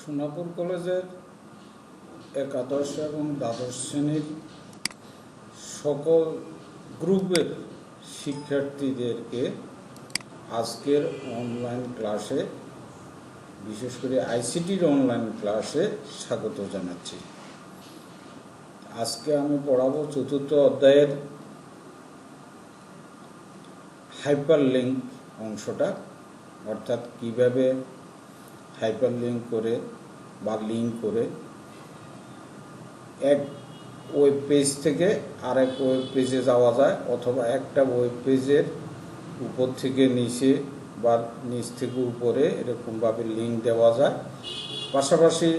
সোনাপুর কলেজের একাদশ এবং দ্বাদশ শ্রেণীর সকল গ্রুপের শিক্ষার্থীদেরকে আজকের অনলাইন ক্লাসে, বিশেষ করে আইসিটির অনলাইন ক্লাসে স্বাগত জানাচ্ছি। আজকে আমি পড়াবো চতুর্থ অধ্যায়ের হাইপারলিঙ্ক অংশটা, অর্থাৎ কিভাবে হাইপারলিঙ্ক করে বা লিঙ্ক করে এক ওয়েব পেজ থেকে আরেক ওয়েব পেজে যাওয়া যায়, অথবা একটা ওয়েব পেজের উপর থেকে নিচে বা নিচ থেকে উপরে এরকমভাবে লিঙ্ক দেওয়া যায়। পাশাপাশি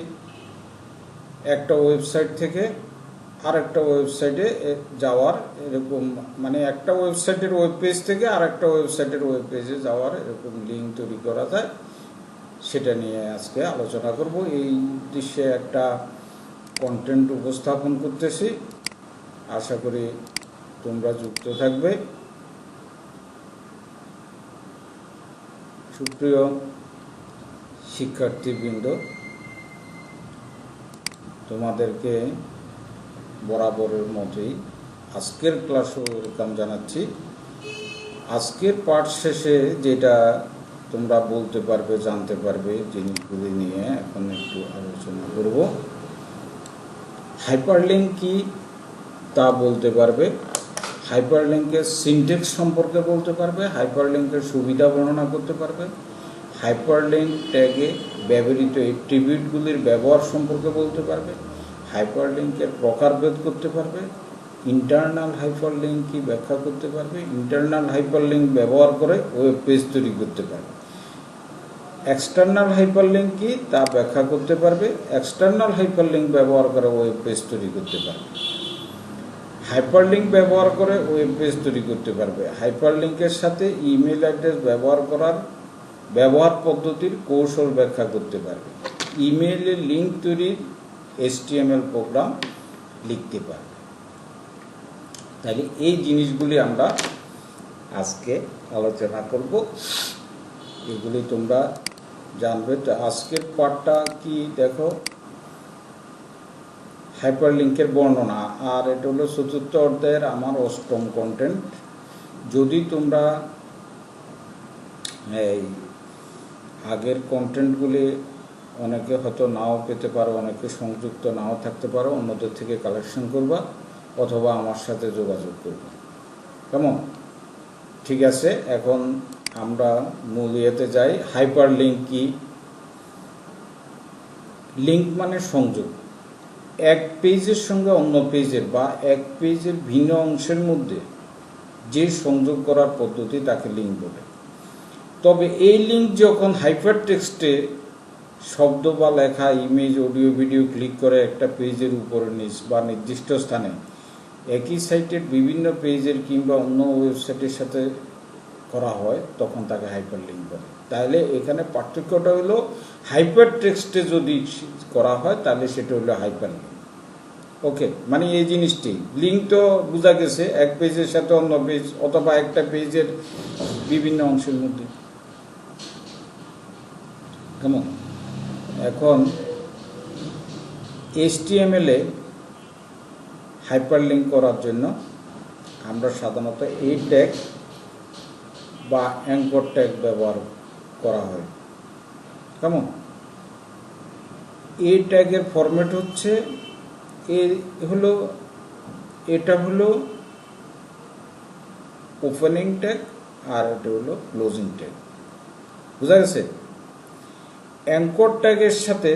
একটা ওয়েবসাইট থেকে আরেকটা ওয়েবসাইটে যাওয়ার এরকম, মানে একটা ওয়েবসাইটের ওয়েব পেজ থেকে আরেকটা ওয়েবসাইটের ওয়েব পেজে যাওয়ার এরকম লিঙ্ক তৈরি করা যায়, সেটা নিয়ে আজকে আলোচনা করব। এই উদ্দেশ্যে একটা কন্টেন্ট উপস্থাপন করতেছি, আশা করি তোমরা যুক্ত থাকবে। সুপ্রিয় শিক্ষার্থীবৃন্দ, তোমাদেরকে বরাবরের মতোই আজকের ক্লাসও ওয়েলকাম জানাচ্ছি। আজকের পাঠ শেষে যেটা তোমরা বলতে পারবে, জানতে পারবে, জিনিসগুলি নিয়ে এখন একটু আলোচনা করব। হাইপারলিঙ্ক কি তা বলতে পারবে, হাইপারলিঙ্কের সিনট্যাক্স সম্পর্কে বলতে পারবে, হাইপারলিঙ্কের সুবিধা বর্ণনা করতে পারবে, হাইপারলিঙ্ক ট্যাগে ব্যবহৃত অ্যাট্রিবিউটগুলির ব্যবহার সম্পর্কে বলতে পারবে, হাইপারলিঙ্কের প্রকারভেদ করতে পারবে, ইন্টারনাল হাইপারলিঙ্ক কি ব্যাখ্যা করতে পারবে, ইন্টারনাল হাইপারলিঙ্ক ব্যবহার করে ওয়েব পেজ তৈরি করতে পারবে, এক্সটার্নাল হাইপারলিঙ্ক কি তা ব্যাখ্যা করতে পারবে, এক্সটার্নাল হাইপারলিঙ্ক ব্যবহার করে ওয়েব পেজ তৈরি করতে পারবে, হাইপারলিঙ্ক ব্যবহার করে ওয়েব পেজ তৈরি করতে পারবে, হাইপারলিঙ্কের সাথে ইমেল অ্যাড্রেস ব্যবহার করার ব্যবহার পদ্ধতির কৌশল ব্যাখ্যা করতে পারবে, ইমেইলে লিঙ্ক তৈরির HTML প্রোগ্রাম লিখতে পারবে। তাহলে এই জিনিসগুলি আমরা আজকে আলোচনা করব, এগুলি তোমরা জানবে। তো আজকের পাঠটা কি দেখো, হাইপারলিঙ্কের বর্ণনা, আর এটা হলো চতুর্থ অধ্যায়ের আমার অষ্টম কন্টেন্ট। যদি তোমরা এই আগের কন্টেন্টগুলি অনেকে হয়তো নাও পেতে পারো, অনেকে সংযুক্ত নাও থাকতে পারো, অন্যদের থেকে কালেকশন করবা অথবা আমার সাথে যোগাযোগ করবে, কেমন? ঠিক আছে, এখন আমরা মূল ইয়েতে যাই। হাইপারলিঙ্ক কি? লিঙ্ক মানে সংযোগ, এক পেজের সঙ্গে অন্য পেজের বা এক পেজের ভিন্ন অংশের মধ্যে যে সংযোগ করার পদ্ধতি তাকে লিঙ্ক বলে। তবে এই লিঙ্ক যখন হাইপার টেক্সটে শব্দ বা লেখা, ইমেজ, অডিও, ভিডিও ক্লিক করে একটা পেজের উপরে নিচ বা নির্দিষ্ট স্থানে একই সাইটের বিভিন্ন পেজের কিংবা অন্য ওয়েবসাইটের সাথে করা হয়, তখন তাকে হাইপারলিঙ্ক বলে। তাহলে এখানে পার্থক্যটা হলো, হাইপার টেক্সটে যদি করা হয় তাহলে সেটা হলো হাইপারলিঙ্ক। ওকে, মানে এই জিনিসটি লিঙ্ক তো বোঝা গেছে, এক পেজের সাথে অন্য পেজ অথবা একটা পেজের বিভিন্ন অংশের মধ্যে, কেমন? এখন HTML-এ হাইপারলিঙ্ক করার জন্য আমরা সাধারণত এই ট্যাগ বা অ্যাঙ্কর ট্যাগ ব্যবহার করা হয়, কেমন? এই ট্যাগের ফরম্যাট হচ্ছে, এটা হলো ওপেনিং ট্যাগ আর এটা হলো ক্লোজিং ট্যাগ, বুঝা গেছে? অ্যাঙ্কর ট্যাগের সাথে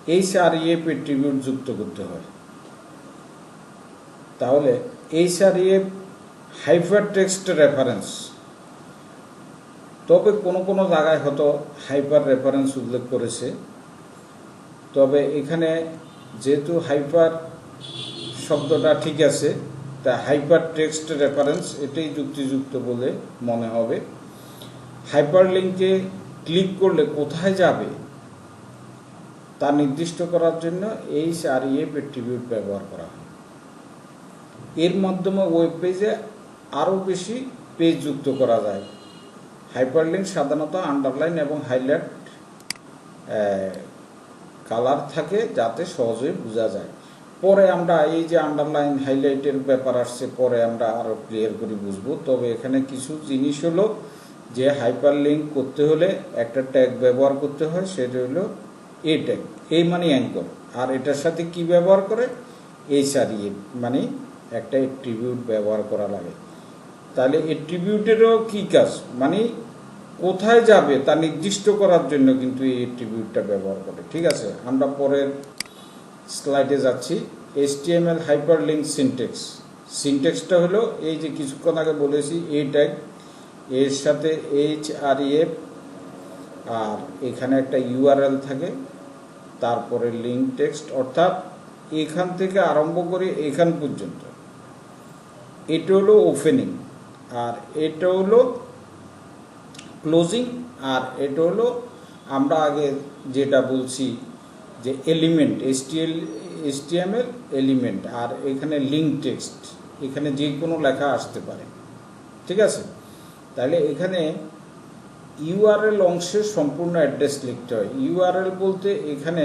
href অ্যাট্রিবিউট যুক্ত করতে হয়। তাহলে href হাইপারটেক্সট রেফারেন্স, তবে কোনো জায়গায় হয়তো হাইপার রেফারেন্স উল্লেখ করেছে, তবে এখানে যেহেতু হাইপার শব্দটা ঠিক আছে, তা হাইপার টেক্সট রেফারেন্স এটাই যুক্তিযুক্ত বলে মনে হবে। হাইপারলিঙ্কে ক্লিক করলে কোথায় যাবে তা নির্দিষ্ট করার জন্য href অ্যাট্রিবিউট ব্যবহার করা হয়। এর মাধ্যমে ওয়েব পেজে আরও বেশি পেজ যুক্ত করা যায়। হাইপারলিঙ্ক সাধারণত আন্ডারলাইন এবং হাইলাইট কালার থাকে যাতে সহজে বোঝা যায়। পরে আমরা এই যে আন্ডারলাইন হাইলাইটের ব্যাপার আসছে, পরে আমরা আরও ক্লিয়ার করে বুঝবো। তবে এখানে কিছু জিনিস হলো যে হাইপার লিঙ্ক করতে হলে একটা ট্যাগ ব্যবহার করতে হয়, সেটা হলো এ ট্যাগ, এ মানে অ্যাঙ্কর। আর এটার সাথে কি ব্যবহার করে, এইচআরইএ মানে একটা অ্যাট্রিবিউট ব্যবহার করা লাগে। তাহলে অ্যাট্রিবিউটেরও কি কাজ, মানে কোথায় যাবে তা নির্দিষ্ট করার জন্য কিন্তু এই অ্যাট্রিবিউটটা ব্যবহার করে। ঠিক আছে, আমরা পরের স্লাইডে যাচ্ছি। HTML hyperlink syntax. সিনট্যাক্সটা হলো এই যে কিছুক্ষণ আগে বলেছি, এ ট্যাগ, এর সাথে এইচআরইএফ, আর এখানে একটা ইউআরএল থাকে, তারপরে লিঙ্ক টেক্সট, অর্থাৎ এখান থেকে আরম্ভ করে এখান পর্যন্ত। এটা হলো ওপেনিং, আর এটা হলো ক্লোজিং, আর এটা হলো আমরা আগে যেটা বলছি যে এলিমেন্ট, HTML এলিমেন্ট, আর এখানে লিঙ্ক টেক্সট, এখানে যে কোনো লেখা আসতে পারে। ঠিক আছে, তাহলে এখানে ইউআরএল অংশে সম্পূর্ণ অ্যাড্রেস লিখতে হয়। ইউআরএল বলতে এখানে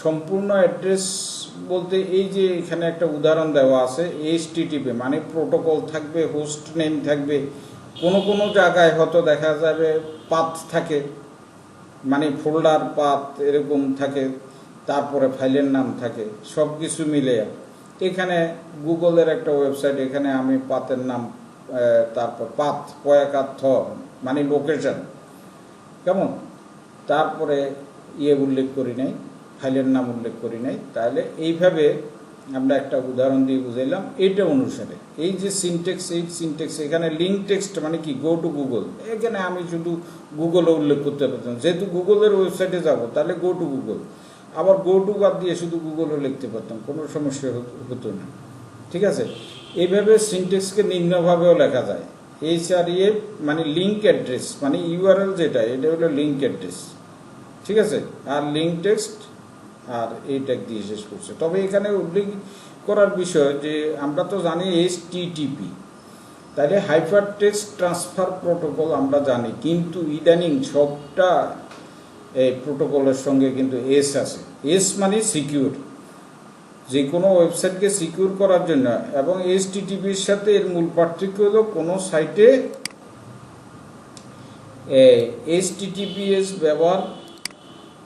সম্পূর্ণ অ্যাড্রেস বলতে এই যে এখানে একটা উদাহরণ দেওয়া আছে, HTTP মানে প্রোটোকল থাকবে, হোস্ট নেম থাকবে, কোনো কোনো জায়গায় হয়তো দেখা যাবে পাথ থাকে, মানে ফোল্ডার পাথ এরকম থাকে, তারপরে ফাইলের নাম থাকে, সব কিছু মিলে। এখানে গুগলের একটা ওয়েবসাইট, এখানে আমি পাথের নাম, তারপর পাথ পয়াকার্থ মানে লোকেশন, কেমন, তারপরে উল্লেখ করি নাই, ফাইলের নাম উল্লেখ করি নাই। তাহলে এইভাবে আমরা একটা উদাহরণ দিয়ে বুঝাইলাম। এইটা অনুসারে এই যে সিনট্যাক্স, এই সিনট্যাক্স এখানে লিঙ্ক টেক্সট মানে কি, গো টু গুগল, এখানে আমি শুধু গুগলও উল্লেখ করতে পারতাম, যেহেতু গুগলের ওয়েবসাইটে যাব তাহলে গো টু গুগল, আবার গো টু বাদ দিয়ে শুধু গুগলও লিখতে পারতাম, কোনো সমস্যা হতো না। ঠিক আছে, এইভাবে সিনট্যাক্সকে নিম্নভাবেও লেখা যায়। HREF মানে লিঙ্ক অ্যাড্রেস, মানে ইউআরএল যেটা, এটা হলো লিঙ্ক অ্যাড্রেস। ঠিক আছে, আর লিঙ্ক টেক্সট আর এই ট্যাগ দিয়ে শেষ করছে। তবে এখানে উল্লেখ করার বিষয় যে আমরা তো জানি HTTP, তাহলে হাইপার টেক্সট ট্রান্সফার প্রোটোকল আমরা জানি, কিন্তু ইদানিং সবটা এই প্রোটোকলের সঙ্গে কিন্তু এস আছে। এস মানে সিকিউর, যে কোনো ওয়েবসাইটকে সিকিউর করার জন্য। এবং HTTPর সাথে এর মূল পার্থক্য হলো কোনো সাইটে HTTPS ব্যবহার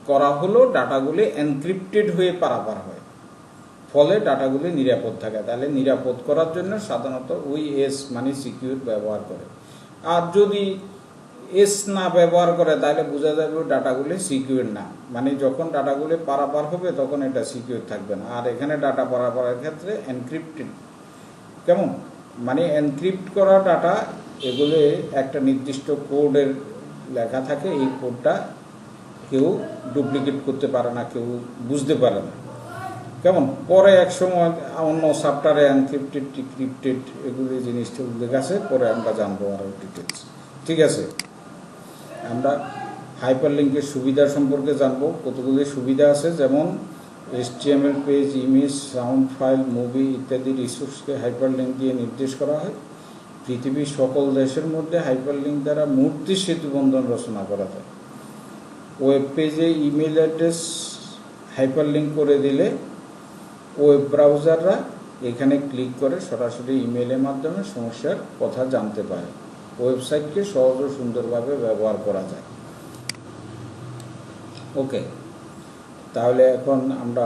করা হলো ডাটাগুলি এনক্রিপ্টেড হয়ে পারাপার হয়, ফলে ডাটাগুলি নিরাপদ থাকে। তাহলে নিরাপদ করার জন্য সাধারণত ওই এস মানে সিকিউর ব্যবহার করে। আর যদি এস না ব্যবহার করে তাহলে বোঝা যাবে ডাটাগুলি সিকিউর না, মানে যখন ডাটাগুলি পারাপার হবে তখন এটা সিকিউর থাকবে না। আর এখানে ডাটা পারাপারের ক্ষেত্রে এনক্রিপ্টেড, কেমন, মানে এনক্রিপ্ট করা ডাটা, এগুলো একটা নির্দিষ্ট কোডের লেখা থাকে, এই কোডটা কেউ ডুপ্লিকেট করতে পারে না, কেউ বুঝতে পারে না, কেমন। পরে এক সময় অন্য চ্যাপ্টারে এনক্রিপ্টেড ডিক্রিপ্টেড এগুলি জিনিসটা উল্লেখ আছে, পরে আমরা জানবো আরও ডিটেলস। ঠিক আছে, আমরা হাইপারলিঙ্কের সুবিধা সম্পর্কে জানবো। কতগুলি সুবিধা আছে, যেমন HTML page, image, sound file, movie ইত্যাদি রিসোর্সকে হাইপারলিঙ্ক দিয়ে নির্দেশ করা হয়। পৃথিবীর সকল দেশের মধ্যে হাইপারলিঙ্ক দ্বারা মূর্তি সেতুবন্ধন রচনা করা যায়। ওয়েব পেজে ইমেল অ্যাড্রেস হাইপারলিঙ্ক করে দিলে ওয়েব ব্রাউজাররা এখানে ক্লিক করে সরাসরি ইমেলের মাধ্যমে সমস্যার কথা জানতে পারে। ওয়েবসাইটকে সহজ ও সুন্দরভাবে ব্যবহার করা যায়। ওকে, তাহলে এখন আমরা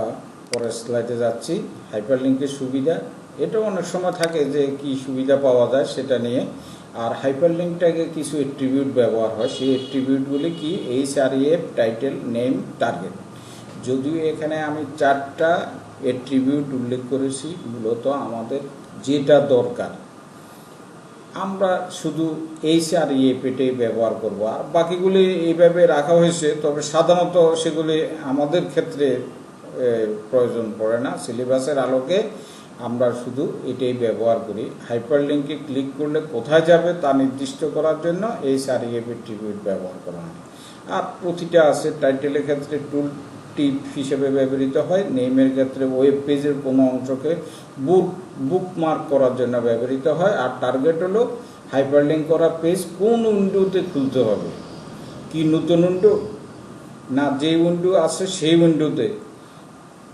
পরের স্লাইডে যাচ্ছি। হাইপারলিঙ্কের সুবিধা, এটা অনেক সময় থাকে যে কি সুবিধা পাওয়া যায় সেটা নিয়ে। আর হাইপারলিঙ্কটাকে কিছু অ্যাট্রিবিউট ব্যবহার হয়, সেই অ্যাট্রিবিউটগুলি কি, HREF, টাইটেল, নেম, টার্গেট। যদিও এখানে আমি 4টা অ্যাট্রিবিউট উল্লেখ করেছি, মূলত আমাদের যেটা দরকার আমরা শুধু HREF এটাই ব্যবহার করব, আর বাকিগুলি এইভাবে রাখা হয়েছে। তবে সাধারণত সেগুলি আমাদের ক্ষেত্রে প্রয়োজন পড়ে না, সিলেবাসের আলোকে আমরা শুধু এটাই ব্যবহার করি। হাইপারলিঙ্কে ক্লিক করলে কোথায় যাবে তা নির্দিষ্ট করার জন্য HREF অ্যাট্রিবিউট ব্যবহার করা হয়। আর প্রতিটা আছে, টাইটেলের ক্ষেত্রে টুল টিপ হিসেবে ব্যবহৃত হয়, নেমের ক্ষেত্রে ওয়েব পেজের কোনো অংশকে বুকমার্ক করার জন্য ব্যবহৃত হয়, আর টার্গেট হলো হাইপারলিঙ্ক করা পেজ কোন উইন্ডোতে খুলতে হবে। কি নতুন উইন্ডো, না যে উইন্ডো আছে সেই উইন্ডোতে,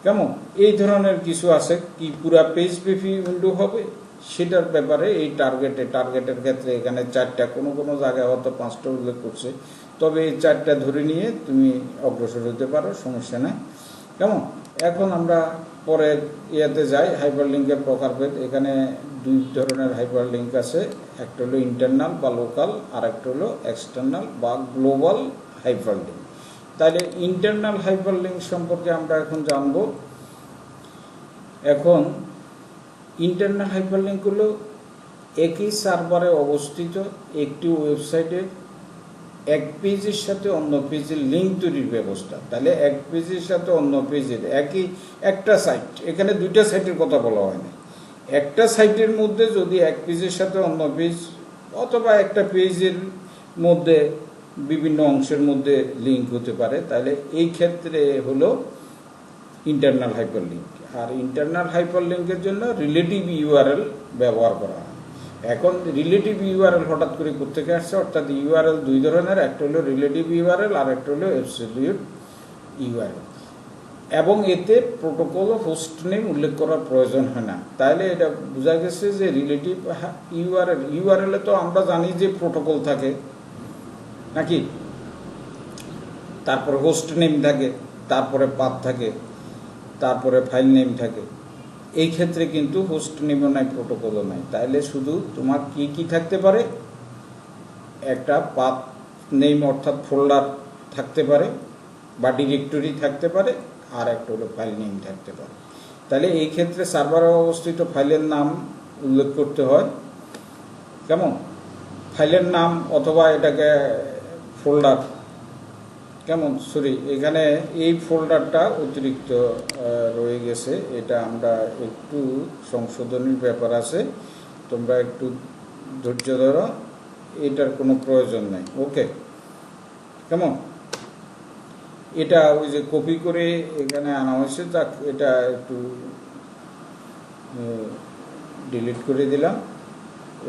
কেমন এই ধরনের কিছু আছে কি পুরা পেজ ব্যাপী উইন্ডো হবে সেটার ব্যাপারে এই টার্গেটের ক্ষেত্রে এখানে 4টা, কোনো কোনো জায়গায় হয়তো 5টা উল্লেখ করছে, তবে এই 4টা ধরে নিয়ে তুমি অগ্রসর হতে পারো, সমস্যা নেই। কেমন এখন আমরা পরের ইয়াতে যাই, হাইপারলিঙ্কের প্রকারভেদ। এখানে 2 ধরনের হাইপারলিঙ্ক আছে, একটা হলো ইন্টারনাল বা লোকাল, আর একটা হলো এক্সটার্নাল বা গ্লোবাল হাইপারলিঙ্ক। তাহলে ইন্টারনাল হাইপারলিঙ্ক সম্পর্কে আমরা এখন জানব। এখন ইন্টারনাল হাইপারলিঙ্ক হলো একই সার্ভারে অবস্থিত একটি ওয়েবসাইটের এক পেজের সাথে অন্য পেজের লিঙ্ক তৈরির ব্যবস্থা। তাহলে এক পেজের সাথে অন্য পেজের একটা সাইট, এখানে 2টা সাইটের কথা বলা হয় না, একটা সাইটের মধ্যে যদি এক পেজের সাথে অন্য পেজ অথবা একটা পেজের মধ্যে বিভিন্ন অংশের মধ্যে লিঙ্ক হতে পারে, তাহলে এই ক্ষেত্রে হলো ইন্টারনাল হাইপারলিঙ্ক। আর ইন্টারনাল হাইপারলিঙ্কের জন্য রিলেটিভ ইউআরএল ব্যবহার করা হয়। এখন রিলেটিভ ইউআরএল হঠাৎ করে কোত্থেকে আসছে, অর্থাৎ ইউআরএল 2 ধরনের, একটা হলো রিলেটিভ ইউআরএল আর একটা হলো অ্যাবসলিউট ইউআরএল, এবং এতে প্রোটোকল ও হোস্ট নেম উল্লেখ করার প্রয়োজন হয় না। তাহলে এটা বোঝা গেছে যে রিলেটিভ ইউআরএল এ তো আমরা জানি যে প্রোটোকল থাকে নাকি, তারপরে হোস্ট নেম থাকে, তারপরে পাথ থাকে, তারপরে ফাইল নেম থাকে। এই ক্ষেত্রে কিন্তু হোস্ট নেমও নাই, প্রোটোকলও নাই। তাহলে শুধু তোমার কি কি থাকতে পারে, একটা পাথ নেম অর্থাৎ ফোল্ডার থাকতে পারে বা ডিরেক্টরি থাকতে পারে, আর একটা হলো ফাইল নেম থাকতে পারে। তাহলে এই ক্ষেত্রে সার্ভারে অবস্থিত ফাইলের নাম উল্লেখ করতে হয়, কেমন ফাইলের নাম অথবা এটাকে ফোল্ডার, কেমন এখানে এই ফোল্ডারটা অতিরিক্ত রয়ে গেছে, এটা আমরা একটু সংশোধনের ব্যাপার আছে, তোমরা একটু ধৈর্য ধরো, এটার কোনো প্রয়োজন নাই। ওকে, কেমন এটা ওই যে কপি করে এখানে আনা হয়েছে, যাক এটা একটু ডিলিট করে দিলাম,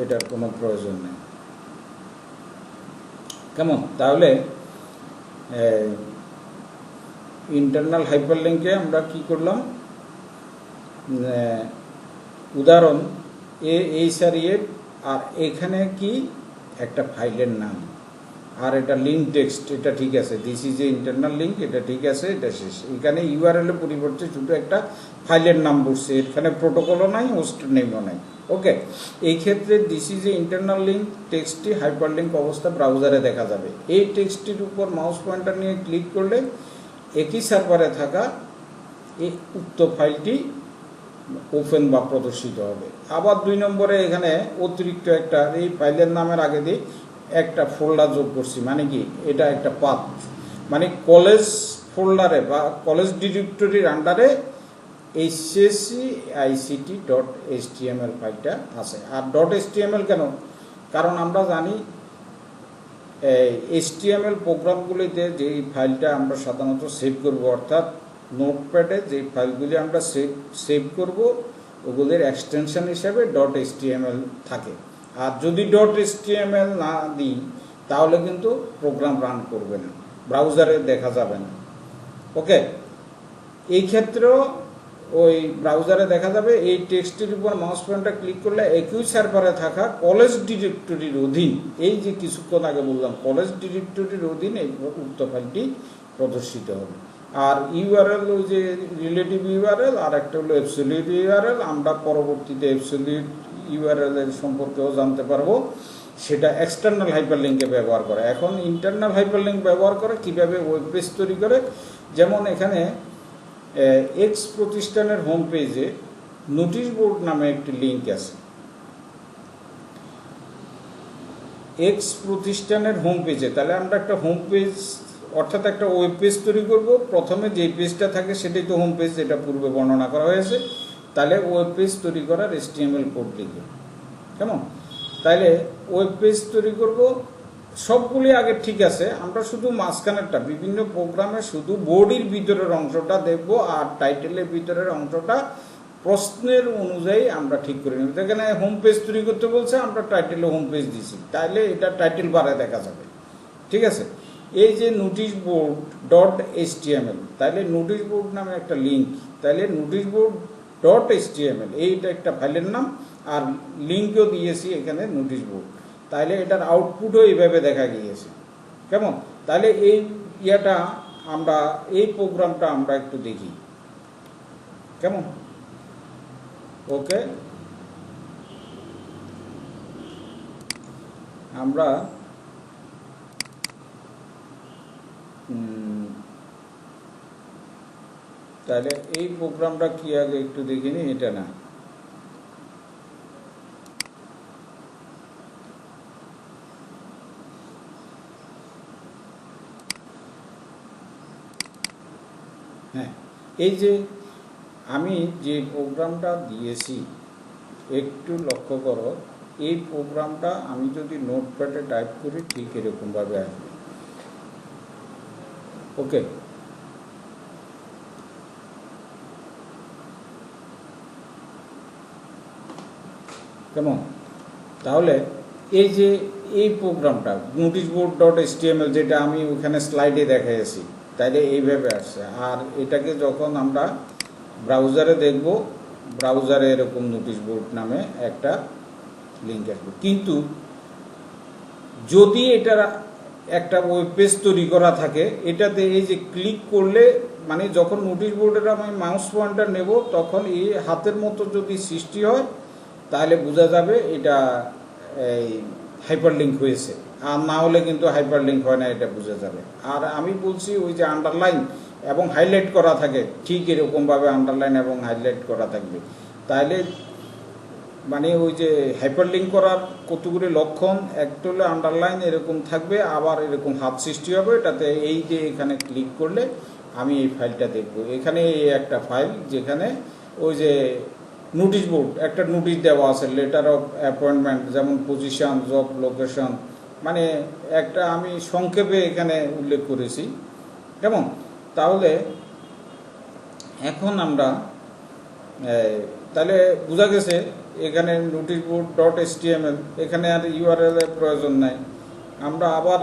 এটার কোনো প্রয়োজন নেই। কেমন তাহলে ইন্টারনাল হাইপারলিঙ্কে আমরা কি করলাম, উদাহরণ এইচআরইএফ, আর এখানে কি একটা ফাইলের নাম, আর এটা লিঙ্ক টেক্সট, এটা ঠিক আছে, this is a internal link, এটা ঠিক আছে, এটা শেষ। এখানে ইউআরএল এর পরিবর্তে শুধু একটা ফাইলের নাম বসছে, এখানে প্রোটোকলও নাই, হোস্ট নেমও নাই। ওকে, এই ক্ষেত্রে this is a internal link টেক্সটটি হাইপারলিঙ্ক অবস্থা ব্রাউজারে দেখা যাবে। এই টেক্সটটির উপর মাউস পয়েন্টার নিয়ে ক্লিক করলে একই সার্ভারে থাকা এই উক্ত ফাইলটি ওপেন বা প্রদর্শিত হবে। আবার 2 নম্বরে এখানে অতিরিক্ত একটা এই ফাইলের নামের আগে দিয়ে একটা ফোল্ডার যোগ করছি, মানে কি এটা একটা পাথ, মানে কলেজ ফোল্ডারে বা কলেজ ডিরেক্টরির আন্ডারে hscict.html ফাইলটা আছে। আর .html কেন, কারণ আমরা জানি HTML প্রোগ্রামগুলিতে যেই ফাইলটা আমরা সাধারণত সেভ করব, অর্থাৎ নোটপ্যাডে যে ফাইলগুলি আমরা সেভ করব ওগুলির এক্সটেনশন হিসাবে .html থাকে। আর যদি .html না দিই তাহলে কিন্তু প্রোগ্রাম রান করবে না, ব্রাউজারে দেখা যাবে না। ওকে, এই ক্ষেত্রেও ওই ব্রাউজারে দেখা যাবে। এই টেক্সটের উপর মাউস পয়েন্টার ক্লিক করলে একই সার্ভারে থাকা কলেজ ডিরেক্টরির অধীন, এই যে কিছুক্ষণ আগে বললাম কলেজ ডিরেক্টরির অধীন এই উক্ত ফাইলটি প্রদর্শিত হবে। আর ইউআরএল ওই যে রিলেটিভ ইউআরএল, আর একটা হলো অ্যাবসলিউট ইউআরএল, আমরা পরবর্তীতে অ্যাবসলিউট ইউআরএল এর সম্পর্কেও জানতে পারবো, সেটা এক্সটার্নাল হাইপারলিঙ্কে ব্যবহার করে। এখন ইন্টারনাল হাইপারলিঙ্ক ব্যবহার করে কিভাবে ওয়েব পেজ তৈরি করে, যেমন এখানে এক্স প্রতিষ্ঠানের হোম পেজে নোটিশ বোর্ড নামে একটি লিঙ্ক আছে। এক্স প্রতিষ্ঠানের হোম পেজে, তাহলে আমরা একটা হোম পেজ অর্থাৎ একটা ওয়েব পেজ তৈরি করব। প্রথমে যে পেজটা থাকে সেটাই তো হোম পেজ, যেটা পূর্বে বর্ণনা করা হয়েছে। তাহলে ওয়েব পেজ তৈরি করার HTML কোড লিখে, কেমন তাইলে ওয়েব পেজ তৈরি করব। সবগুলি আগে ঠিক আছে, আমরা শুধু মাঝখানেরটা বিভিন্ন প্রোগ্রামে শুধু বডির ভিতরের অংশটা দেখব, আর টাইটেলের ভিতরের অংশটা প্রশ্নের অনুযায়ী আমরা ঠিক করে নেব। এখানে হোম পেজ তৈরি করতে বলছে, আমরা টাইটেলে হোম পেজ দিছি, তাইলে এটা টাইটেল বারে দেখা যাবে, ঠিক আছে। এই যে নোটিশ বোর্ড ডট এইচটিএমএল, তাহলে নোটিশ বোর্ড নামে একটা লিঙ্ক, তাহলে নোটিশ বোর্ড ডট এইচটিএমএল এইটা একটা ফাইলের নাম, আর লিঙ্কও দিয়েছি এখানে নোটিশ বোর্ড, তাহলে এটার আউটপুটও এইভাবে দেখা গিয়েছে। কেমন? তাহলে এই ইয়াটা আমরা এই প্রোগ্রামটা আমরা একটু দেখি কেমন। ওকে, আমরা তাহলে এই প্রোগ্রামটা কি আগে একটু দেখিনি, এটা না, হ্যাঁ এই যে আমি যে প্রোগ্রামটা দিয়েছি একটু লক্ষ্য করো, এই প্রোগ্রামটা আমি যদি নোটপ্যাডে টাইপ করি ঠিক এরকমভাবে আসবে। ওকে, কেমন? তাহলে এই যে এই প্রোগ্রামটা নোটিশ বোর্ড ডট এইচটিএমএল যেটা আমি ওখানে স্লাইডে দেখাইছি, তাইলে এইভাবে আসছে। আর এটাকে যখন আমরা ব্রাউজারে দেখব, ব্রাউজারে এরকম নোটিশ বোর্ড নামে একটা লিঙ্ক আসবে। কিন্তু যদি এটার একটা ওয়েব পেজ তৈরি করা থাকে, এটাতে এই যে ক্লিক করলে মানে যখন নোটিশ বোর্ডের আমি মাউস পয়েন্টার নেব তখন এই হাতের মতো যদি সৃষ্টি হয় তাহলে বোঝা যাবে এটা এই হাইপারলিঙ্ক হয়েছে, আর না হলে কিন্তু হাইপারলিঙ্ক হয় না, এটা বোঝা যাবে। আর আমি বলছি ওই যে আন্ডারলাইন এবং হাইলাইট করা থাকে, ঠিক এরকমভাবে আন্ডারলাইন এবং হাইলাইট করা থাকবে, তাহলে মানে ওই যে হাইপারলিঙ্ক করার কতগুলি লক্ষণ, একটা হলো আন্ডারলাইন এরকম থাকবে, আবার এরকম হাত সৃষ্টি হবে, এটাতে এই যে এখানে ক্লিক করলে আমি এই ফাইলটা দেখব। এখানে এই একটা ফাইল যেখানে ওই যে নোটিশ বোর্ড একটা নোটিশ দেওয়া আছে, লেটার অফ অ্যাপয়েন্টমেন্ট, যেমন পজিশন, জব লোকেশন, মানে একটা আমি সংক্ষেপে এখানে উল্লেখ করেছি। কেমন? তাহলে এখন আমরা তাহলে বোঝা গেছে এখানে নোটিশ বোর্ড ডট এইচটিএমএল, এখানে আর ইউআরএল এর প্রয়োজন নাই। আমরা আবার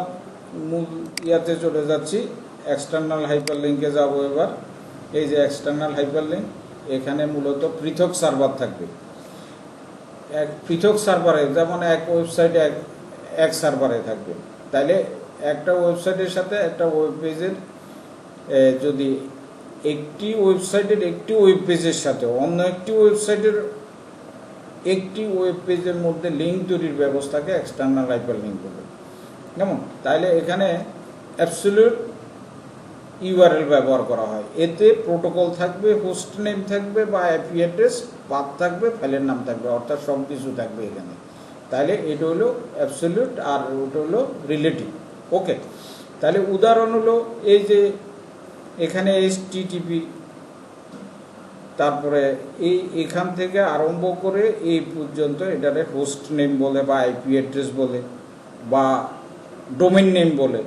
মূল ইয়াতে চলে যাচ্ছি, এক্সটার্নাল হাইপারলিঙ্কে যাব এবার। এই যে এক্সটার্নাল হাইপারলিঙ্ক, এখানে মূলত পৃথক সার্ভার থাকবে। এক পৃথক সার্ভারে যেমন এক ওয়েবসাইটে এক সার্ভারে থাকবে, তাইলে একটা ওয়েবসাইটের সাথে একটা ওয়েব পেজের যদি একটি ওয়েবসাইটের একটি ওয়েব পেজের সাথে অন্য একটি ওয়েবসাইটের একটি ওয়েব পেজের মধ্যে লিঙ্ক তৈরির ব্যবস্থাকে এক্সটার্নাল হাইপারলিঙ্ক বলে। কেমন? তাইলে এখানে অ্যাবসলিউট ইউআরএল ব্যবহার করা হয়, এতে প্রোটোকল থাকবে, হোস্ট নেম থাকবে বা আইপি অ্যাড্রেস, পাথ থাকবে, ফাইলের নাম থাকবে, অর্থাৎ সব কিছু থাকবে এখানে। তাহলে এটা হলো অ্যাবসলিউট আর ওটা হলো রিলেটিভ। ওকে, তাহলে উদাহরণ হলো এই যে এখানে HTTP, তারপরে এখান থেকে আরম্ভ করে এই পর্যন্ত এটারে হোস্ট নেম বলে বা আইপি অ্যাড্রেস বলে বা ডোমেইন নেম বলে।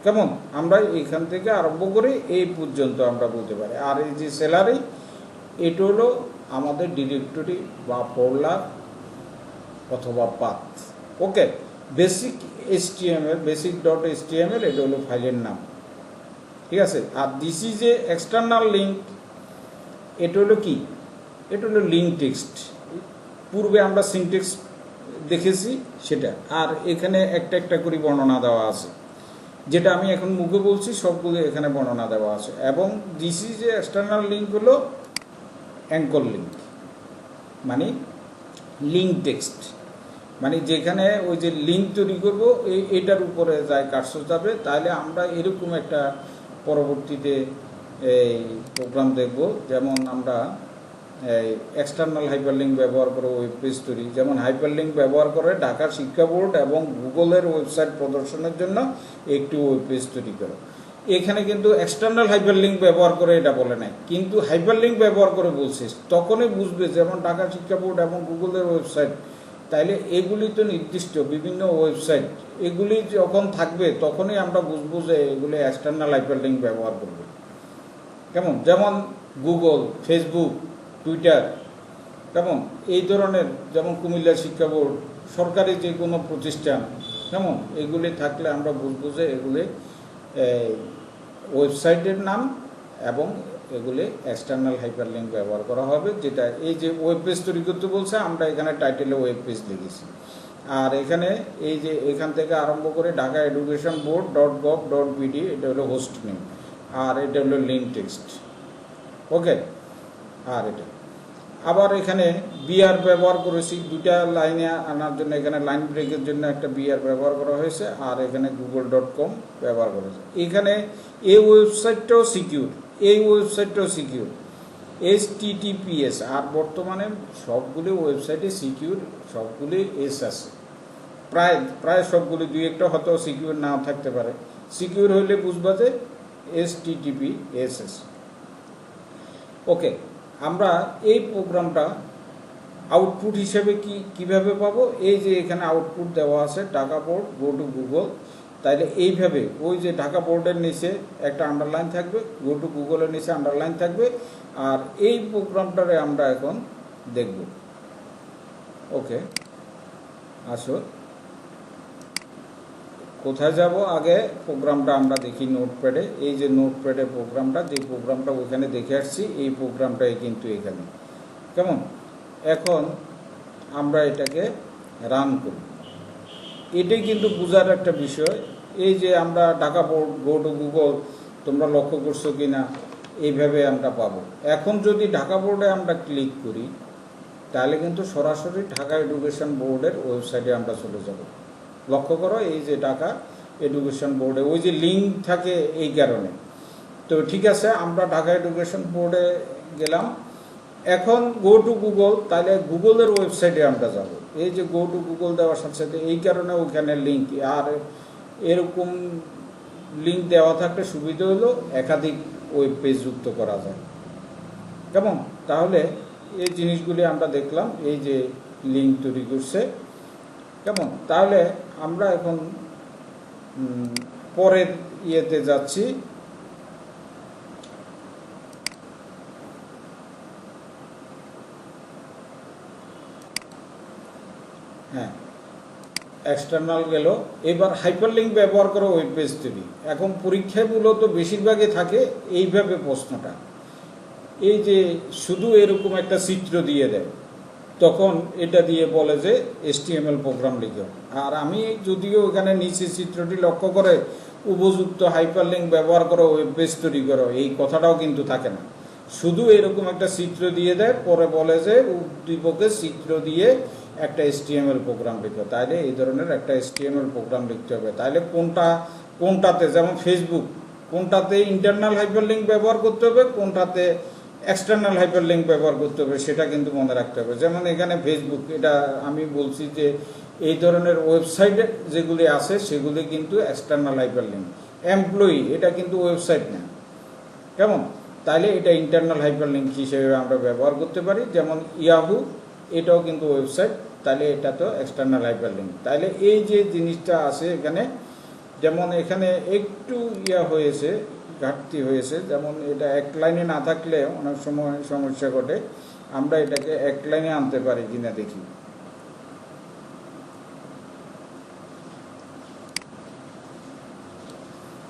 কেমন? আমরা এখান থেকে আরম্ভ করে এই পর্যন্ত আমরা বলতে পারি। আর এই যে স্যালারি, এটা হলো আমাদের ডিরেক্টরি বা ফোল্ডার অথবা path. Okay, basic HTML, basic dot HTML এটা হলো ফাইলের নাম, ঠিক আছে। আর this is a external link, এটা হলো কি? এটা হলো লিঙ্ক টেক্সট। পূর্বে আমরা সিনটেক্স দেখেছি সেটা, আর এখানে একটা একটা করে বর্ণনা দেওয়া আছে, যেটা আমি এখন মুখে বলছি সবগুলো এখানে বর্ণনা দেওয়া আছে। এবং this is a external link হলো অ্যাঙ্কর লিঙ্ক, মানে লিঙ্ক টেক্সট, মানে যেখানে ওই যে লিঙ্ক তৈরি করবো এটার উপরে যায় কার্সর যাবে। তাহলে আমরা এরকম একটা পরবর্তীতে এই প্রোগ্রাম দেখব, যেমন আমরা এক্সটার্নাল হাইপারলিঙ্ক ব্যবহার করে ওয়েব পেজ তৈরি, যেমন হাইপারলিঙ্ক ব্যবহার করে ঢাকা শিক্ষা বোর্ড এবং গুগলের ওয়েবসাইট প্রদর্শনের জন্য একটি ওয়েব পেজ তৈরি করে। এখানে কিন্তু এক্সটার্নাল হাইপারলিঙ্ক ব্যবহার করে এটা বলে নাই, কিন্তু হাইপারলিঙ্ক ব্যবহার করে বলছে, তখনই বুঝবে যেমন ঢাকা শিক্ষা বোর্ড এবং গুগলের ওয়েবসাইট, তাইলে এগুলি তো নির্দিষ্ট বিভিন্ন ওয়েবসাইট, এগুলি যখন থাকবে তখনই আমরা বুঝবো যে এগুলি এক্সটার্নাল হাইপারলিঙ্ক ব্যবহার করবে। কেমন? যেমন গুগল, ফেসবুক, টুইটার, কেমন এই ধরনের, যেমন কুমিল্লা শিক্ষা বোর্ড, সরকারি যে কোনো প্রতিষ্ঠান, কেমন এগুলি থাকলে আমরা বুঝবো যে এগুলি ওয়েবসাইটের নাম এবং এগুলি এক্সটার্নাল হাইপারলিঙ্ক ব্যবহার করা হবে, যেটা এই যে ওয়েব পেজ তৈরি করতে বলছে আমরা এখানে টাইটেলে ওয়েব পেজ লিখেছি। আর এখানে এই যে এখান থেকে আরম্ভ করে ঢাকা এডুকেশন বোর্ড .gov.bd এটা হলো হোস্ট নেম, আর এটা হলো লিঙ্ক টেক্সট। ওকে, আর এটা আবার এখানে বিআর ব্যবহার করেছি দুটা লাইনে আনার জন্য, এখানে লাইন ব্রেকের জন্য একটা বিআর ব্যবহার করা হয়েছে, আর এখানে google.com ব্যবহার করেছে। এখানে এই ওয়েবসাইটটাও সিকিউর, এই ওয়েবসাইটটাও সিকিউর, HTTPS। আর বর্তমানে সবগুলি ওয়েবসাইটে সিকিউর, সবগুলি এস আছে, প্রায় সবগুলি, দুই একটা হয়তো সিকিউর নাও থাকতে পারে। সিকিউর হইলে বুঝবা যে HTTPS। ওকে, আমরা এই প্রোগ্রামটা আউটপুট হিসেবে কিভাবে পাবো? এই যে এখানে আউটপুট দেওয়া আছে Dhaka board go to Google, তাইলে এইভাবে ওই যে ঢাকা বোর্ডের নিচে একটা আন্ডারলাইন থাকবে, গো টু গুগলের নিচে আন্ডারলাইন থাকবে, আর এই প্রোগ্রামটারে আমরা এখন দেখব। ওকে, আসো কোথায় যাব? আগে প্রোগ্রামটা আমরা দেখি নোটপ্যাডে। এই যে নোটপ্যাডে প্রোগ্রামটা, যে প্রোগ্রামটা ওইখানে দেখে আসছি, এই প্রোগ্রামটাই কিন্তু এখানে। কেমন? এখন আমরা এটাকে রান করি। এটাই কিন্তু বোঝার একটা বিষয়। এই যে আমরা Dhaka board go to Google, তোমরা লক্ষ্য করছো কি না, এইভাবে আমরা পাবো। এখন যদি ঢাকা বোর্ডে আমরা ক্লিক করি তাহলে কিন্তু সরাসরি ঢাকা এডুকেশন বোর্ডের ওয়েবসাইটে আমরা চলে যাব। লক্ষ্য করো, এই যে ঢাকা এডুকেশন বোর্ডে ওই যে লিঙ্ক থাকে এই কারণে। তো ঠিক আছে, আমরা ঢাকা এডুকেশন বোর্ডে গেলাম। এখন গো টু গুগল, তাহলে গুগলের ওয়েবসাইটে আমরা যাব। এই যে গো টু গুগল দেওয়ার সাথে সাথে এই কারণে ওইখানে লিঙ্ক, আর এরকম লিঙ্ক দেওয়া থাকলে সুবিধা হলো একাধিক ওয়েব পেজ যুক্ত করা যায়। কেমন? তাহলে এই জিনিসগুলি আমরা দেখলাম, এই যে লিঙ্ক তৈরি করছে। কেমন? তাহলে আমরা এখন পরের ইয়েতে যাচ্ছি। হ্যাঁ, এক্সটার্নাল গেল। এবার হাইপারলিঙ্ক ব্যবহার করে ওয়েব পেজ তৈরি। এখন পরীক্ষায় মূলত বেশিরভাগই থাকে এইভাবে প্রশ্নটা, এই যে শুধু এরকম একটা চিত্র দিয়ে দেয়, তখন এটা দিয়ে বলে যে HTML প্রোগ্রাম লিখো। আর আমি যদিও এখানে নিচে চিত্রটি লক্ষ্য করে উপযুক্ত হাইপারলিঙ্ক ব্যবহার করো ওয়েব পেজ তৈরি করো, এই কথাটাও কিন্তু থাকে না। শুধু এরকম একটা চিত্র দিয়ে দেয়, পরে বলে যে উদ্দীপকে চিত্র দিয়ে একটা HTML প্রোগ্রাম লিখো। তাইলে এই ধরনের একটা HTML প্রোগ্রাম লিখতে হবে। তাইলে কোনটাতে, যেমন ফেসবুক, কোনটাতে ইন্টারনাল হাইপারলিঙ্ক ব্যবহার করতে হবে, কোনটাতে এক্সটার্নাল হাইপারলিঙ্ক ব্যবহার করতে হবে, সেটা কিন্তু মনে রাখতে হবে। যেমন এখানে ফেসবুক, এটা আমি বলছি যে এই ধরনের ওয়েবসাইটে যেগুলি আছে সেগুলি কিন্তু এক্সটার্নাল হাইপারলিঙ্ক। এমপ্লয়ি, এটা কিন্তু ওয়েবসাইট না। কেমন? তাইলে এটা ইন্টারনাল হাইপারলিঙ্ক হিসেবে আমরা ব্যবহার করতে পারি। যেমন ইয়াহু, এটাও কিন্তু ওয়েবসাইট, তাহলে এটা তো এক্সটার্নাল হাইপারলিঙ্ক। তাইলে এই যে জিনিসটা আছে এখানে, যেমন এখানে একটু হয়েছে, ঘাটতি হয়েছে। যেমন এটা এক লাইনে না থাকলে অনেক সময় সমস্যা ঘটে। আমরা এটাকে এক লাইনে আনতে পারি কিনা দেখি।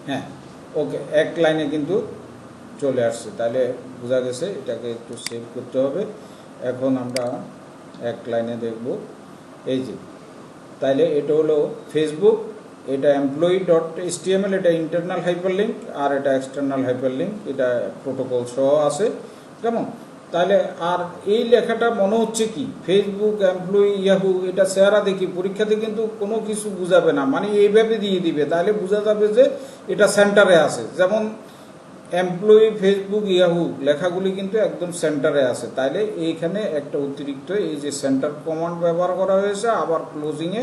হ্যাঁ, ওকে, এক লাইনে কিন্তু চলে আসছে। তাহলে বোঝা গেছে, এটাকে একটু সেভ করতে হবে। এখন আমরা এক লাইনে দেখব। এই যে, তাইলে এটা হলো ফেসবুক, এটা employee.html, এটা ইন্টারনাল হাইপারলিঙ্ক, আর এটা এক্সটার্নাল হাইপারলিঙ্ক, এটা প্রোটোকল সহ আছে। কেমন? তাহলে আর এই লেখাটা মনে হচ্ছে কি ফেসবুক, এমপ্লয়ি, ইয়াহু, এটা চেহারা দেখি পরীক্ষাতে কিন্তু কোনো কিছু বুঝাবে না, মানে এইভাবে দিয়ে দিবে। তাহলে বোঝা যাবে যে এটা সেন্টারে আছে। যেমন এমপ্লয়ি, ফেসবুক, ইয়াহু লেখাগুলি কিন্তু একদম সেন্টারে আছে। তাইলে এইখানে একটা অতিরিক্ত এই যে সেন্টার কমান্ড ব্যবহার করা হয়েছে, আবার ক্লোজিংয়ে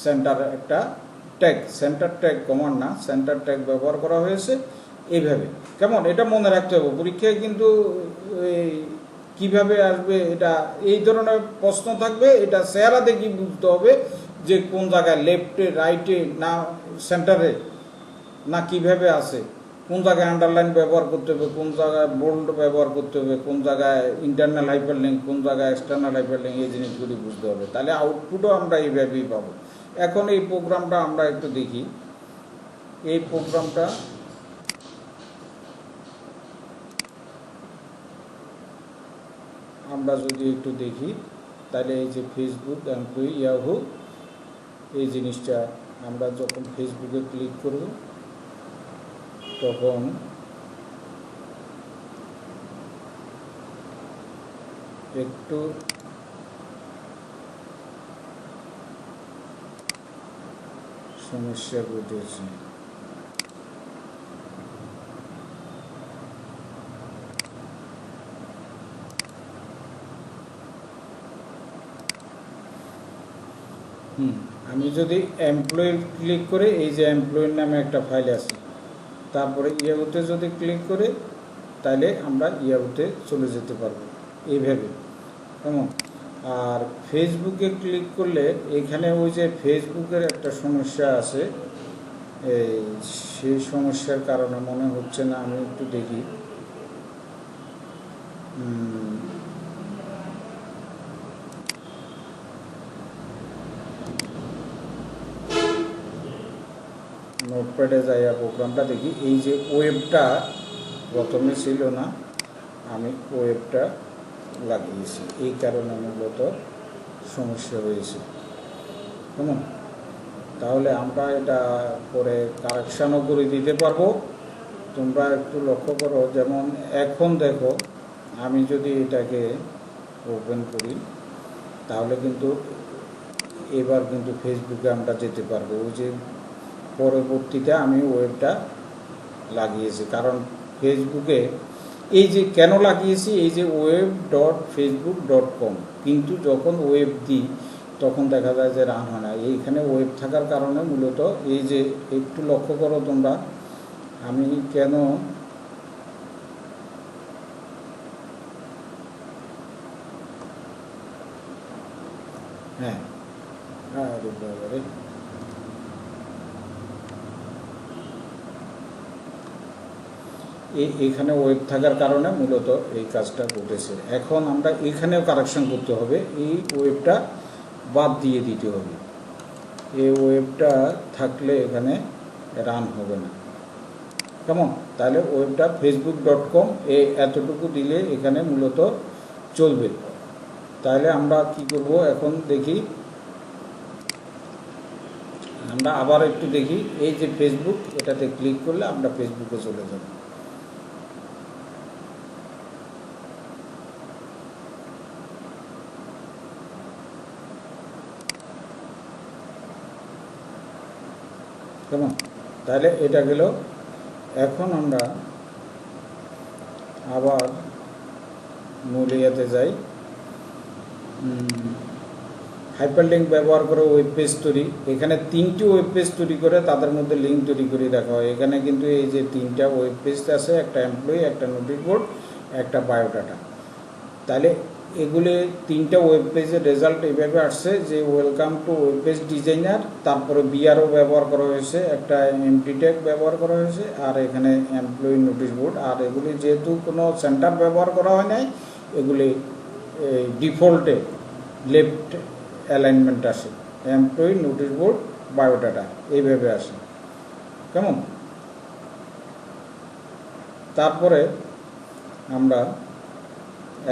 সেন্টার একটা ট্যাগ, সেন্টার ট্যাগ কমান্ড না, সেন্টার ট্যাগ ব্যবহার করা হয়েছে এইভাবে। কেমন? এটা মনে রাখতে হবে পরীক্ষায় কিন্তু কিভাবে আসবে, এটা এই ধরনের প্রশ্ন থাকবে। এটা চেহারা দেখি বুঝতে হবে যে কোন জায়গায়, লেফটে, রাইটে, না সেন্টারে, না কিভাবে আছে, কোন জায়গায় আন্ডারলাইন ব্যবহার করতে হবে, কোন জায়গায় বোল্ড ব্যবহার করতে হবে, কোন জায়গায় ইন্টারনাল হাইপারলিঙ্ক, কোন জায়গায় এক্সটার্নাল হাইপারলিঙ্ক, এই জিনিসগুলি বুঝতে হবে। তাহলে আউটপুটও আমরা এইভাবেই পাবো। এখন এই প্রোগ্রামটা আমরা একটু দেখি। এই প্রোগ্রামটা আমরা যদি একটু দেখি তাহলে এই যে ফেসবুক এমপ্লয়ি ইয়াহু এই জিনিসটা আমরা যখন ফেসবুকে ক্লিক করব তখন একটু সমস্যা ঘটেছে। আমি যদি এমপ্লয়ি ক্লিক করে এই যে এমপ্লয়ির নামে একটা ফাইল আছে, তারপরে ইয়াহুতে যদি ক্লিক করে তাহলে আমরা ইয়াহুতে চলে যেতে পারবো এইভাবে। কেমন? আর ফেসবুকে ক্লিক করলে এখানে ওই যে ফেসবুকের একটা সমস্যা আছে, এই সেই সমস্যার কারণে মনে হচ্ছে না, আমি একটু দেখি। নোটপ্যাডে যাইয়া প্রোগ্রামটা দেখি। এই যে ওয়েবটা প্রথমে ছিল না, আমি ওয়েবটা লাগিয়েছি, এই কারণে মূলত সমস্যা হয়েছে। কেমন? তাহলে আমরা এটা পরে কারেকশানও করে দিতে পারবো। তোমরা একটু লক্ষ্য করো, যেমন এখন দেখো আমি যদি এটাকে ওপেন করি তাহলে কিন্তু এবার কিন্তু ফেসবুকে আমরা যেতে পারবো। ওই যে পরবর্তীতে আমি ওয়েবটা লাগিয়েছি, কারণ ফেসবুকে এই যে কেন লাগিয়েছি, এই যে web.facebook.com, কিন্তু যখন ওয়েব দিই তখন দেখা যায় যে রান হয় না। এইখানে ওয়েব থাকার কারণে মূলত এই যে একটু লক্ষ্য করো তোমরা, আমি কেন আরে বাবারে, এখানে ওয়েব থাকার কারণে মূলত এই কাজটা ঘটেছে। এখন আমরা এখানেও কারেকশন করতে হবে, এই ওয়েবটা বাদ দিয়ে দিতে হবে। এই ওয়েবটা থাকলে এখানে রান হবে না। কেমন? তাহলে ওয়েবটা facebook.com এতটুকু দিলে এখানে মূলত চলবে। তাহলে আমরা কি করব, এখন দেখি, আমরা আবার একটু দেখি। এই যে ফেসবুক, এটাতে ক্লিক করলে আমরা ফেসবুকে চলে যাব। কেমন? তাহলে এটা গেল। এখন আমরা আবার মূল ইয়াতে যাই। হাইপারলিঙ্ক ব্যবহার করে ওয়েব পেজ তৈরি, এখানে 3টি ওয়েব পেজ তৈরি করে তাদের মধ্যে লিঙ্ক তৈরি করে দেখা হয়। এখানে কিন্তু এই যে 3টা ওয়েব পেজ আছে, একটা এমপ্লয়ি, একটা নোটিশ বোর্ড, একটা বায়োডাটা। তাহলে এগুলি 3টা ওয়েব পেজের রেজাল্ট এইভাবে আসছে যে welcome to web page designer, তারপরে বিআরও ব্যবহার করা হয়েছে, একটা এমটি ট্যাগ ব্যবহার করা হয়েছে, আর এখানে এমপ্লয়ি নোটিশ বোর্ড। আর এগুলি যেহেতু কোনো সেন্টার ব্যবহার করা হয় নাই, এগুলি ডিফল্টে লেফট অ্যালাইনমেন্ট আসে, এমপ্লয়ি নোটিশ বোর্ড বায়োডাটা এইভাবে আসে। কেমন? তারপরে আমরা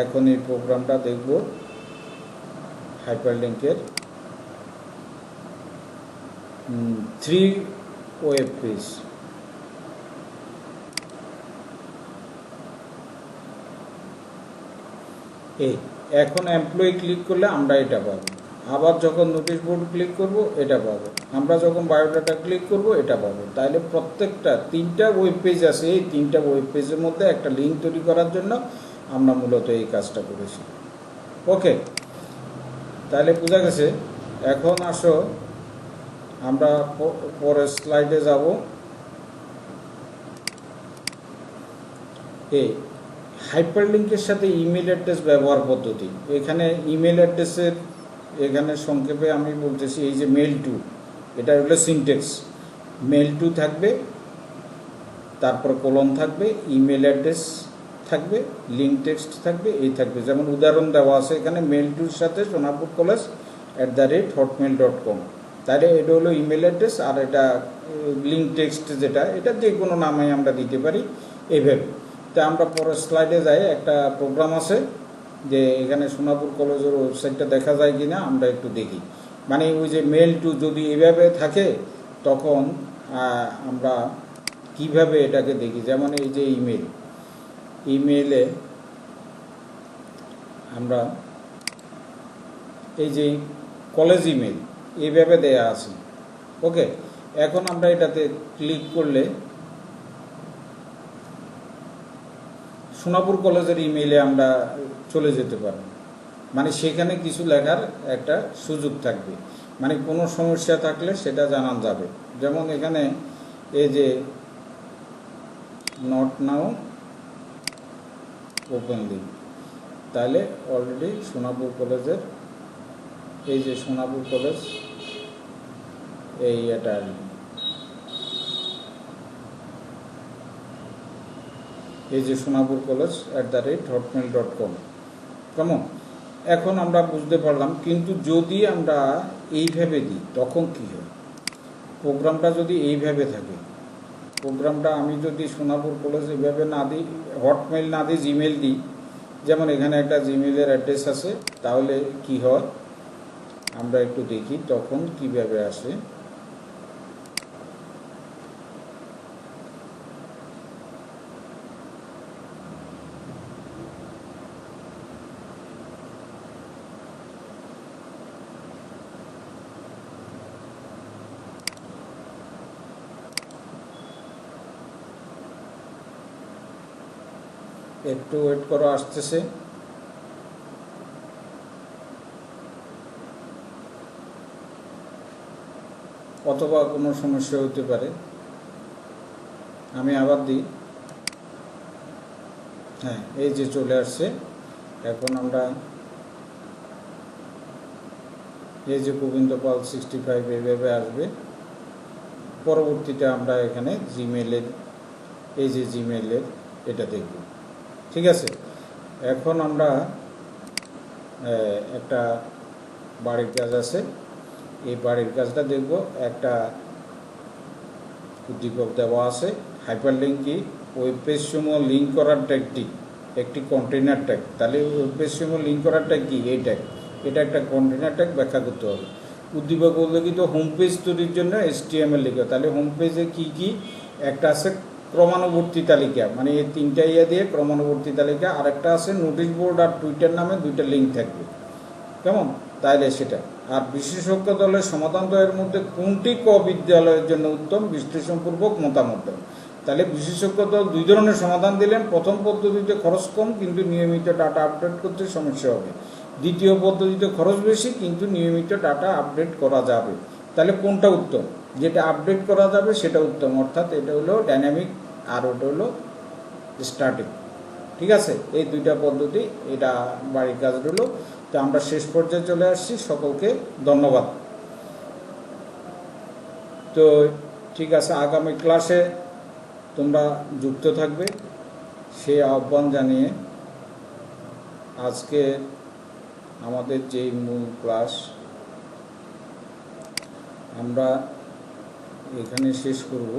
এখন এই প্রোগ্রামটা দেখব হাইপারলিঙ্কের 3 ওয়েব পেজ। এখন এমপ্লয়ি ক্লিক করলে আমরা এটা পাবো, আবার যখন নোটিশ বোর্ড ক্লিক করব এটা পাবো, আমরা যখন বায়োডাটা ক্লিক করব এটা পাবো। তাহলে প্রত্যেকটা 3টা ওয়েব পেজ আছে, এই 3টা ওয়েব পেজের মধ্যে একটা লিঙ্ক তৈরি করার জন্য আমরা মূলত এই কাজটা করেছি। ওকে, তাহলে বোঝা গেছে। এখন আসো আমরা পরের স্লাইডে যাব। এই হাইপারলিঙ্কের সাথে ইমেল অ্যাড্রেস ব্যবহার পদ্ধতি। এখানে ইমেল অ্যাড্রেসের এখানে সংক্ষেপে আমি বলতেছি, এই যে মেল টু, এটা হলো সিনটেক্স। মেল টু থাকবে, তারপর কোলন থাকবে, ইমেল অ্যাড্রেস থাকবে, লিঙ্ক টেক্সট থাকবে, এই থাকবে। যেমন উদাহরণ দেওয়া আছে এখানে, মেল টুর সাথে sonapurcollege@hotmail.com। তাহলে এটা হলো ইমেল অ্যাড্রেস, আর এটা লিঙ্ক টেক্সট যেটা, এটা যে কোনো নামে আমরা দিতে পারি এইভাবে। তা আমরা পরের স্লাইডে যাই। একটা প্রোগ্রাম আছে, যে এখানে সোনাপুর কলেজের ওয়েবসাইটটা দেখা যায় কি না, আমরা একটু দেখি। মানে ওই যে মেল টু যদি এভাবে থাকে তখন আমরা কিভাবে এটাকে দেখি। যেমন এই যে ইমেইলে আমরা এই যে কলেজ ইমেল এইভাবে দেয়া আছে। ওকে, এখন আমরা এটাতে ক্লিক করলে সোনাপুর কলেজের ইমেইলে আমরা চলে যেতে পারব। মানে সেখানে কিছু লেখার একটা সুযোগ থাকবে, মানে কোনো সমস্যা থাকলে সেটা জানান যাবে। যেমন এখানে এই যে নট নাও ওপেন লিঙ্ক, তাহলে অলরেডি সোনাপুর কলেজের এই যে সোনাপুর কলেজ এটা এই যে সোনাপুর কলেজ @hotmail.com। কেমন? এখন আমরা বুঝতে পারলাম। কিন্তু যদি আমরা এইভাবে দিই তখন কি হয়? প্রোগ্রামটা যদি এইভাবে থাকে, প্রোগ্রামটা আমি যদি সোনাপুর কলেজ এইভাবে না দিই, হটমেইল না দিই, জিমেল দিই, যেমন এখানে একটা জিমেলের অ্যাড্রেস আছে, তাহলে কি হয় আমরা একটু দেখি তখন কিভাবে আসে। একটু ওয়েট করো, আসতেছে। অথবা কোনো সমস্যা হতে পারে, আমি আবার দিই। হ্যাঁ, এই যে চলে আসছে। এখন আমরা এই যে গোবিন্দ পাল 65 এইভাবে আসবে। পরবর্তীতে আমরা এখানে জিমেলের এই যে জিমেলের এটা দেখব। ঠিক আছে, এখন আমরা একটা বাড়ির কাজ আছে, এই বাড়ির কাজটা দেখব। একটা উদ্দীপক দেওয়া আছে, হাইপারলিঙ্ক কি, ওয়েব পেজ সমূহ লিঙ্ক করার ট্যাগটি একটি কন্টেইনার ট্যাগ। তাহলে ওয়েব পেজ সমূহ লিঙ্ক করার ট্যাগ কি? এই ট্যাগ, এটা একটা কন্টেইনার ট্যাগ, ব্যাখ্যা করতে হবে। উদ্দীপক উল্লেখিত হোম পেজ তৈরির জন্য HTML লিখো। তাহলে হোম পেজে কী কী? একটা আছে ক্রমানুবর্তী তালিকা, মানে এই তিনটা দিয়ে ক্রমানুবর্তী তালিকা। আরেকটা আছে নোটিশ বোর্ড আর টুইটার নামে দুইটা লিঙ্ক থাকবে। কেমন? তাইলে সেটা। আর বিশেষজ্ঞ দলের সমাধান দ্বয়ের মধ্যে কোনটি বিদ্যালয়ের জন্য উত্তম? বিশ্লেষণপূর্বক মতামত। তাহলে বিশেষজ্ঞ দল দুই ধরনের সমাধান দিলেন। প্রথম পদ্ধতিতে খরচ কম কিন্তু নিয়মিত ডাটা আপডেট করতে সমস্যা হবে। দ্বিতীয় পদ্ধতিতে খরচ বেশি কিন্তু নিয়মিত ডাটা আপডেট করা যাবে। তাহলে কোনটা উত্তম? যেটা আপডেট করা যাবে সেটা উত্তম, অর্থাৎ এটা হলো ডাইনামিক আর ওটা হলো স্ট্যাটিক। ঠিক আছে, এই দুইটা পদ্ধতি, এটা বাড়ির কাজ হলো। তো আমরা শেষ পর্যায়ে চলে আসছি। সকলকে ধন্যবাদ। তো ঠিক আছে, আগামী ক্লাসে তোমরা যুক্ত থাকবে সেই আহ্বান জানিয়ে আজকে আমাদের যে মূল ক্লাস আমরা এখানে শেষ করব।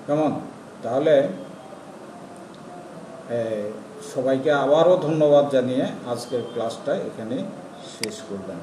কেমন? তাহলে সবাইকে আবারও ধন্যবাদ জানিয়ে আজকের ক্লাসটা এখানে শেষ করলাম।